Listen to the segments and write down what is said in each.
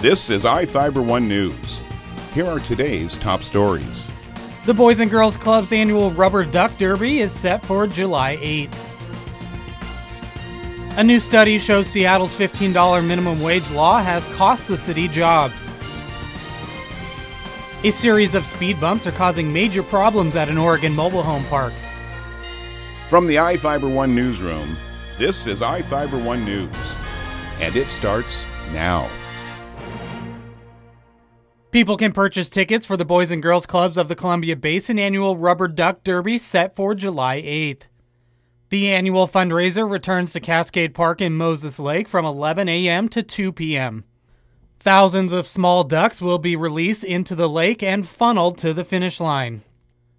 This is iFIBER 1 News. Here are today's top stories. The Boys and Girls Club's annual Rubber Duck Derby is set for July 8th. A new study shows Seattle's $15 minimum wage law has cost the city jobs. A series of speed bumps are causing major problems at an Oregon mobile home park. From the iFIBER 1 newsroom, this is iFIBER 1 News. And it starts now. People can purchase tickets for the Boys and Girls Clubs of the Columbia Basin annual Rubber Duck Derby set for July 8th. The annual fundraiser returns to Cascade Park in Moses Lake from 11 a.m. to 2 p.m. Thousands of small ducks will be released into the lake and funneled to the finish line.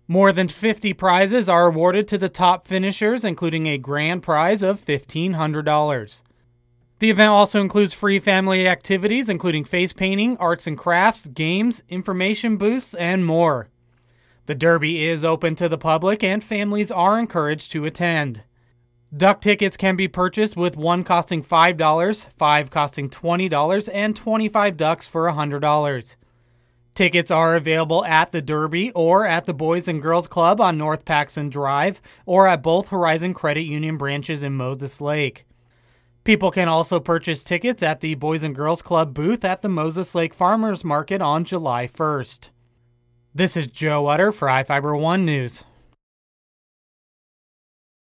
More than 50 prizes are awarded to the top finishers, including a grand prize of $1,500. The event also includes free family activities, including face painting, arts and crafts, games, information booths, and more. The Derby is open to the public, and families are encouraged to attend. Duck tickets can be purchased with one costing $5, 5 costing $20, and 25 ducks for $100. Tickets are available at the Derby or at the Boys and Girls Club on North Paxson Drive or at both Horizon Credit Union branches in Moses Lake. People can also purchase tickets at the Boys and Girls Club booth at the Moses Lake Farmers Market on July 1st. This is Joe Utter for iFIBER 1 News.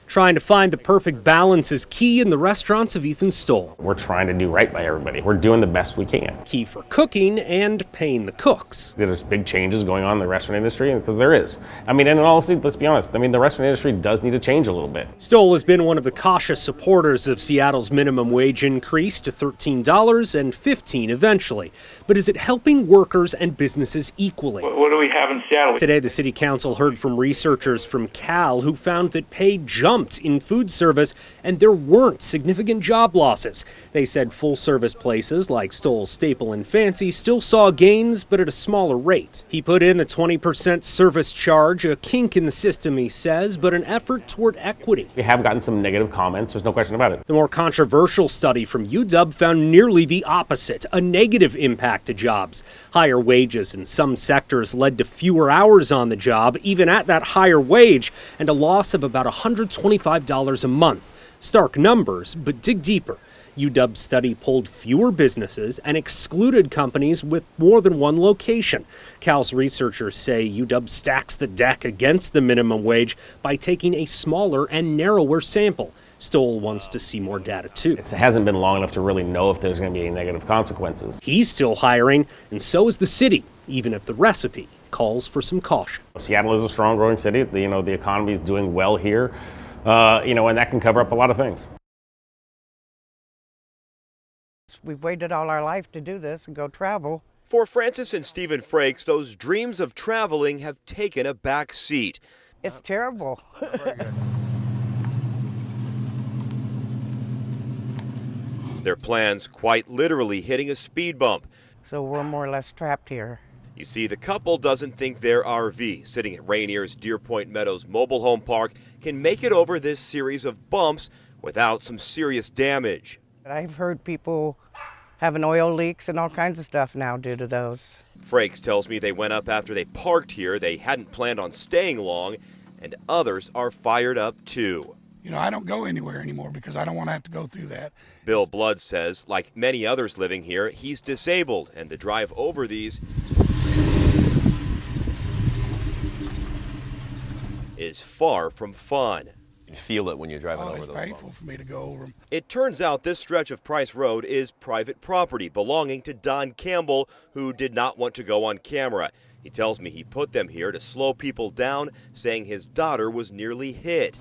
Trying to find the perfect balance is key in the restaurants of Ethan Stoll. We're trying to do right by everybody. We're doing the best we can. Key for cooking and paying the cooks. There's big changes going on in the restaurant industry, because there is. I mean, and honestly, let's be honest, the restaurant industry does need to change a little bit. Stoll has been one of the cautious supporters of Seattle's minimum wage increase to $13 and $15 eventually. But is it helping workers and businesses equally? What do we have in Seattle? Today, the city council heard from researchers from Cal who found that pay jumped in food service and there weren't significant job losses. They said full-service places like Stoll's Staple and Fancy still saw gains, but at a smaller rate. He put in the 20% service charge, a kink in the system, he says, but an effort toward equity. We have gotten some negative comments, there's no question about it. The more controversial study from UW found nearly the opposite, a negative impact to jobs. Higher wages in some sectors led to fewer hours on the job, even at that higher wage, and a loss of about $125 a month. Stark numbers, but dig deeper. UW's study polled fewer businesses and excluded companies with more than one location. Cal's researchers say UW stacks the deck against the minimum wage by taking a smaller and narrower sample. Stoll wants to see more data too. It hasn't been long enough to really know if there's going to be any negative consequences. He's still hiring, and so is the city, even if the recipe calls for some caution. Seattle is a strong growing city. The economy is doing well here, and that can cover up a lot of things. We've waited all our life to do this and go travel. For Francis and Stephen Frakes, those dreams of traveling have taken a back seat. It's terrible. Their plans quite literally hitting a speed bump. So we're more or less trapped here. You see, the couple doesn't think their RV sitting at Rainier's Deer Point Meadows mobile home park can make it over this series of bumps without some serious damage. I've heard people having oil leaks and all kinds of stuff now due to those. Frakes tells me they went up after they parked here. They hadn't planned on staying long, and others are fired up too. I don't go anywhere anymore because I don't want to have to go through that. Bill Blood says, like many others living here, he's disabled, and the drive over these is far from fun. You feel it when you're driving over those. It's painful for me to go over them. It turns out this stretch of Price Road is private property belonging to Don Campbell, who did not want to go on camera. He tells me he put them here to slow people down, saying his daughter was nearly hit.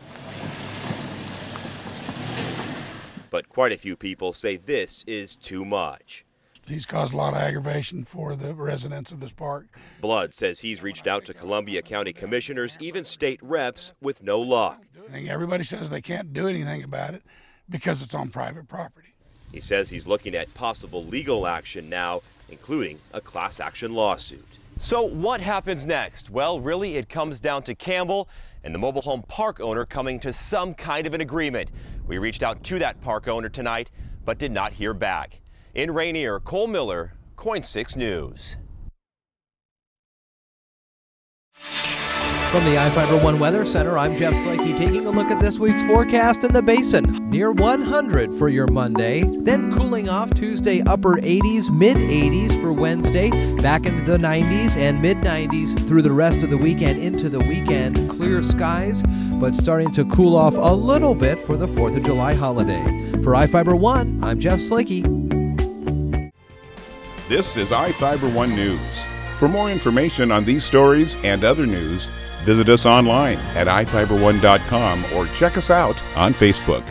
But quite a few people say this is too much. He's caused a lot of aggravation for the residents of this park. Blood says he's reached out to Columbia County commissioners, even state reps, with no luck. Everybody says they can't do anything about it because it's on private property. He says he's looking at possible legal action now, including a class action lawsuit. So what happens next? Well, really, it comes down to Campbell and the mobile home park owner coming to some kind of an agreement. We reached out to that park owner tonight, but did not hear back. In Rainier, Cole Miller, KOIN 6 News. From the iFIBER 1 Weather Center, I'm Jeff Slakey taking a look at this week's forecast in the Basin. Near 100 for your Monday, then cooling off Tuesday, upper 80s, mid 80s for Wednesday, back into the 90s and mid 90s through the rest of the weekend into the weekend. Clear skies, but starting to cool off a little bit for the 4th of July holiday. For iFIBER 1, I'm Jeff Slakey. This is iFIBER 1 News. For more information on these stories and other news, visit us online at iFiber1.com or check us out on Facebook.